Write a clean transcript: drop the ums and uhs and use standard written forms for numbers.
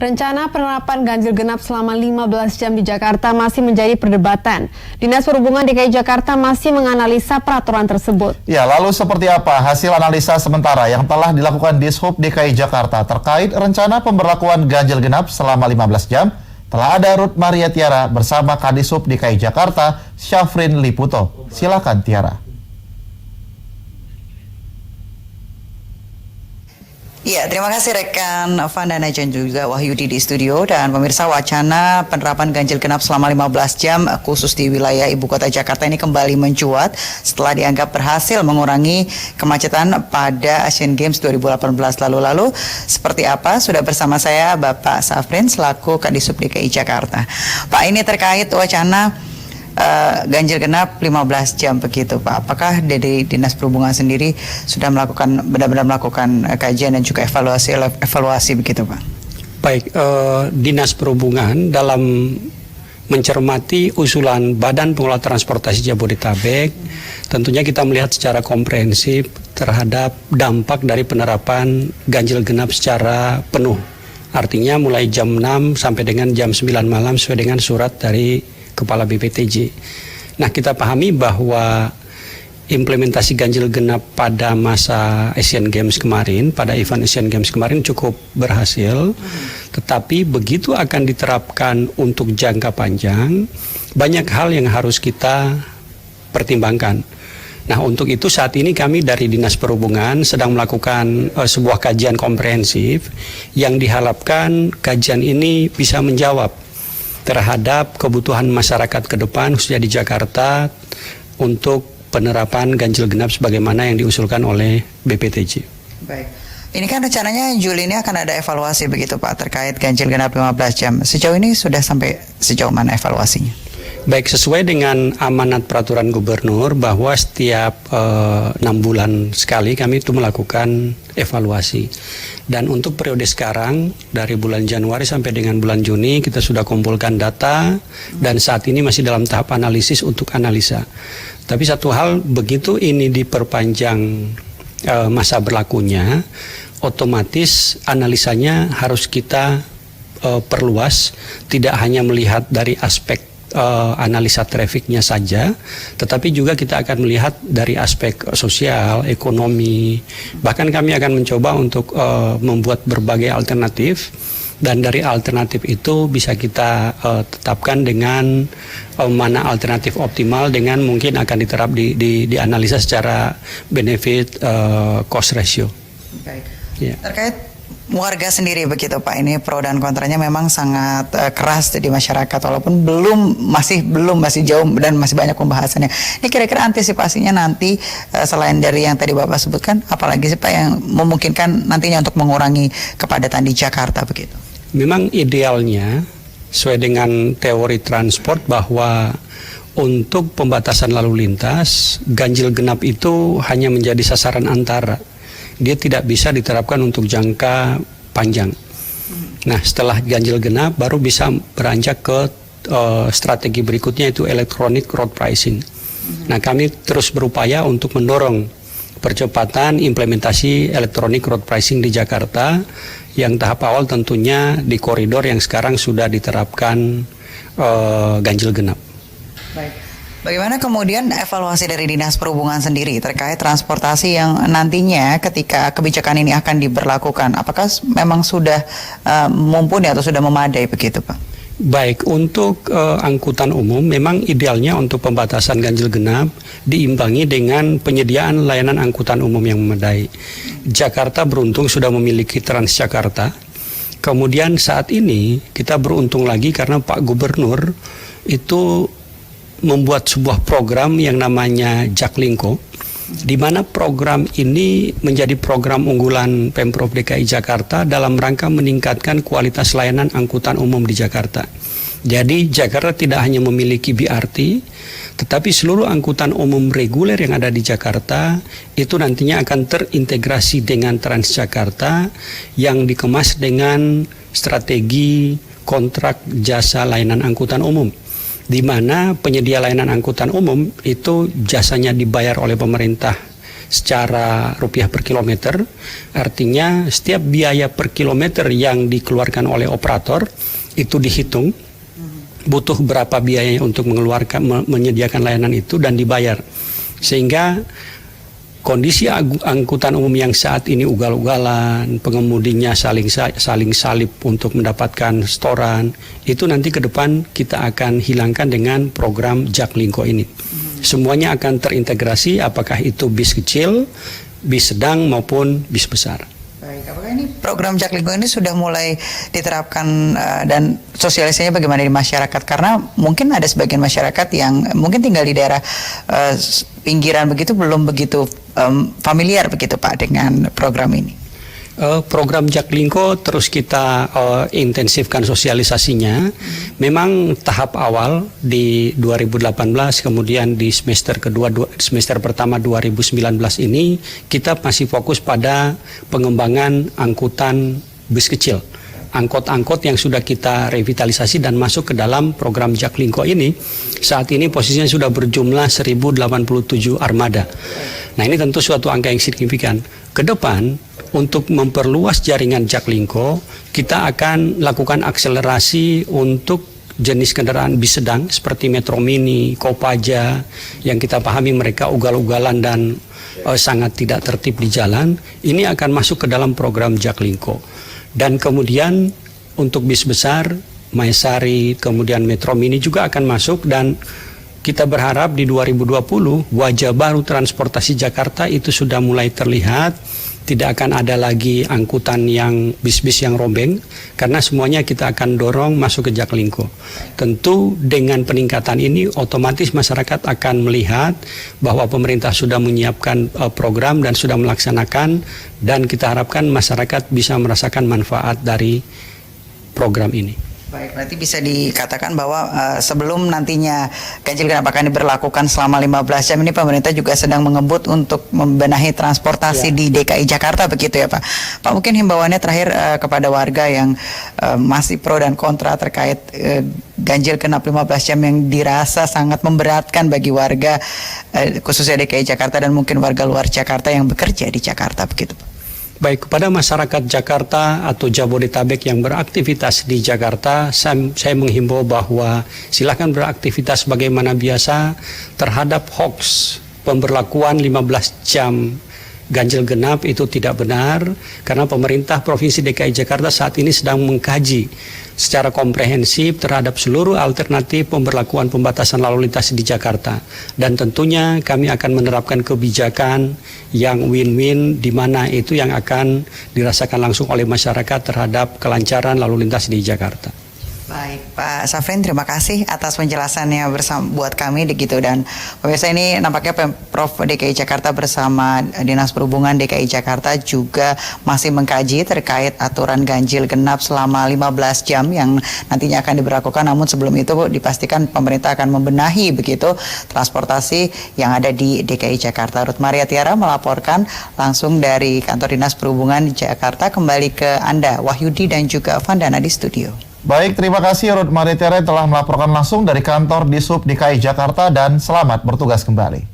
Rencana penerapan ganjil genap selama 15 jam di Jakarta masih menjadi perdebatan. Dinas Perhubungan DKI Jakarta masih menganalisa peraturan tersebut. Ya, lalu seperti apa hasil analisa sementara yang telah dilakukan Dishub DKI Jakarta terkait rencana pemberlakuan ganjil genap selama 15 jam? Telah ada Ruth Maria Tiara bersama Kadishub DKI Jakarta, Syafrin Liputo. Silakan Tiara. Ya, terima kasih rekan Vandana dan juga Wahyudi di studio. Dan pemirsa, wacana penerapan ganjil genap selama 15 jam khusus di wilayah Ibu Kota Jakarta ini kembali mencuat setelah dianggap berhasil mengurangi kemacetan pada Asian Games 2018 lalu. Seperti apa? Sudah bersama saya Bapak Syafrin selaku Kadishub DKI Jakarta. Pak, ini terkait wacana ganjil genap 15 jam begitu Pak. Apakah dari Dinas Perhubungan sendiri sudah benar-benar melakukan kajian dan juga evaluasi begitu Pak? Baik, Dinas Perhubungan dalam mencermati usulan Badan Pengelola Transportasi Jabodetabek, tentunya kita melihat secara komprehensif terhadap dampak dari penerapan ganjil genap secara penuh. Artinya mulai jam 6 sampai dengan jam 9 malam sesuai dengan surat dari Kepala BPTJ. Nah, kita pahami bahwa implementasi ganjil genap pada masa Asian Games kemarin, pada event Asian Games kemarin cukup berhasil, tetapi begitu akan diterapkan untuk jangka panjang, banyak hal yang harus kita pertimbangkan. Nah, untuk itu saat ini kami dari Dinas Perhubungan sedang melakukan sebuah kajian komprehensif yang diharapkan kajian ini bisa menjawab terhadap kebutuhan masyarakat ke depan khususnya di Jakarta untuk penerapan ganjil genap sebagaimana yang diusulkan oleh BPTJ. Baik. Ini kan rencananya Juli ini akan ada evaluasi begitu Pak terkait ganjil genap 15 jam. Sejauh ini sudah sampai sejauh mana evaluasinya? Baik, sesuai dengan amanat peraturan gubernur bahwa setiap 6 bulan sekali kami itu melakukan evaluasi. Dan untuk periode sekarang dari bulan Januari sampai dengan bulan Juni kita sudah kumpulkan data dan saat ini masih dalam tahap analisis untuk analisa. Tapi satu hal, begitu ini diperpanjang masa berlakunya, otomatis analisanya harus kita perluas, tidak hanya melihat dari aspek analisa trafiknya saja, tetapi juga kita akan melihat dari aspek sosial, ekonomi, bahkan kami akan mencoba untuk membuat berbagai alternatif, dan dari alternatif itu bisa kita tetapkan dengan mana alternatif optimal dengan mungkin akan diterap di analisa secara benefit cost ratio. Baik. Ya. Terkait warga sendiri begitu Pak, ini pro dan kontranya memang sangat keras di masyarakat walaupun masih jauh dan masih banyak pembahasannya. Ini kira-kira antisipasinya nanti selain dari yang tadi Bapak sebutkan, apalagi sih Pak yang memungkinkan nantinya untuk mengurangi kepadatan di Jakarta begitu? Memang idealnya sesuai dengan teori transport bahwa untuk pembatasan lalu lintas ganjil genap itu hanya menjadi sasaran antara. Dia tidak bisa diterapkan untuk jangka panjang. Nah, setelah ganjil genap baru bisa beranjak ke strategi berikutnya, yaitu electronic road pricing. Nah, kami terus berupaya untuk mendorong percepatan implementasi electronic road pricing di Jakarta, yang tahap awal tentunya di koridor yang sekarang sudah diterapkan ganjil genap. Baik. Bagaimana kemudian evaluasi dari Dinas Perhubungan sendiri terkait transportasi yang nantinya ketika kebijakan ini akan diberlakukan? Apakah memang sudah mumpuni atau sudah memadai begitu Pak? Baik, untuk angkutan umum memang idealnya untuk pembatasan ganjil genap diimbangi dengan penyediaan layanan angkutan umum yang memadai. Jakarta beruntung sudah memiliki Transjakarta. Kemudian saat ini kita beruntung lagi karena Pak Gubernur itu membuat sebuah program yang namanya Jaklingko, di mana program ini menjadi program unggulan Pemprov DKI Jakarta dalam rangka meningkatkan kualitas layanan angkutan umum di Jakarta. Jadi Jakarta tidak hanya memiliki BRT, tetapi seluruh angkutan umum reguler yang ada di Jakarta itu nantinya akan terintegrasi dengan Transjakarta yang dikemas dengan strategi kontrak jasa layanan angkutan umum, di mana penyedia layanan angkutan umum itu jasanya dibayar oleh pemerintah secara rupiah per kilometer. Artinya setiap biaya per kilometer yang dikeluarkan oleh operator itu dihitung butuh berapa biayanya untuk menyediakan layanan itu dan dibayar. Sehingga kondisi angkutan umum yang saat ini ugal-ugalan, pengemudinya saling salip untuk mendapatkan setoran, itu nanti ke depan kita akan hilangkan dengan program Jaklingko ini. Semuanya akan terintegrasi, apakah itu bis kecil, bis sedang maupun bis besar. Baik, apakah ini program Jaklingko ini sudah mulai diterapkan dan sosialisasinya bagaimana di masyarakat? Karena mungkin ada sebagian masyarakat yang mungkin tinggal di daerah pinggiran begitu belum begitu familiar begitu Pak dengan program ini. Program Jaklingko terus kita intensifkan sosialisasinya. Memang tahap awal di 2018, kemudian di semester pertama 2019 ini kita masih fokus pada pengembangan angkutan bus kecil. Angkot-angkot yang sudah kita revitalisasi dan masuk ke dalam program Jaklingko ini saat ini posisinya sudah berjumlah 1087 armada. Nah, ini tentu suatu angka yang signifikan. Ke depan untuk memperluas jaringan Jaklingko, kita akan lakukan akselerasi untuk jenis kendaraan bis sedang seperti Metro Mini, Kopaja, yang kita pahami mereka ugal-ugalan dan sangat tidak tertib di jalan. Ini akan masuk ke dalam program Jaklingko. Dan kemudian untuk bis besar, Maesari, kemudian Metro Mini juga akan masuk, dan kita berharap di 2020 wajah baru transportasi Jakarta itu sudah mulai terlihat. Tidak akan ada lagi angkutan yang bis-bis yang rombeng, karena semuanya kita akan dorong masuk ke Jaklingko. Tentu dengan peningkatan ini otomatis masyarakat akan melihat bahwa pemerintah sudah menyiapkan program dan sudah melaksanakan, dan kita harapkan masyarakat bisa merasakan manfaat dari program ini. Baik, berarti bisa dikatakan bahwa sebelum nantinya ganjil genap akan diberlakukan selama 15 jam ini, pemerintah juga sedang mengebut untuk membenahi transportasi di DKI Jakarta begitu ya Pak. Pak, mungkin himbauannya terakhir kepada warga yang masih pro dan kontra terkait ganjil genap 15 jam yang dirasa sangat memberatkan bagi warga khususnya DKI Jakarta dan mungkin warga luar Jakarta yang bekerja di Jakarta begitu Pak. Baik, kepada masyarakat Jakarta atau Jabodetabek yang beraktivitas di Jakarta, saya menghimbau bahwa silakan beraktivitas bagaimana biasa terhadap hoax pemberlakuan 15 jam ganjil genap itu tidak benar, karena pemerintah Provinsi DKI Jakarta saat ini sedang mengkaji secara komprehensif terhadap seluruh alternatif pemberlakuan pembatasan lalu lintas di Jakarta. Dan tentunya kami akan menerapkan kebijakan yang win-win, di mana itu yang akan dirasakan langsung oleh masyarakat terhadap kelancaran lalu lintas di Jakarta. Baik, Pak Safrin, terima kasih atas penjelasannya buat kami gitu. Dan pemirsa, ini nampaknya Pemprov DKI Jakarta bersama Dinas Perhubungan DKI Jakarta juga masih mengkaji terkait aturan ganjil genap selama 15 jam yang nantinya akan diberlakukan. Namun sebelum itu dipastikan pemerintah akan membenahi begitu transportasi yang ada di DKI Jakarta. Ruth Maria Tiara melaporkan langsung dari kantor Dinas Perhubungan Jakarta. Kembali ke Anda, Wahyudi dan juga Vandana di studio. Baik, terima kasih Ruth Maritera telah melaporkan langsung dari kantor Dishub DKI Jakarta, dan selamat bertugas kembali.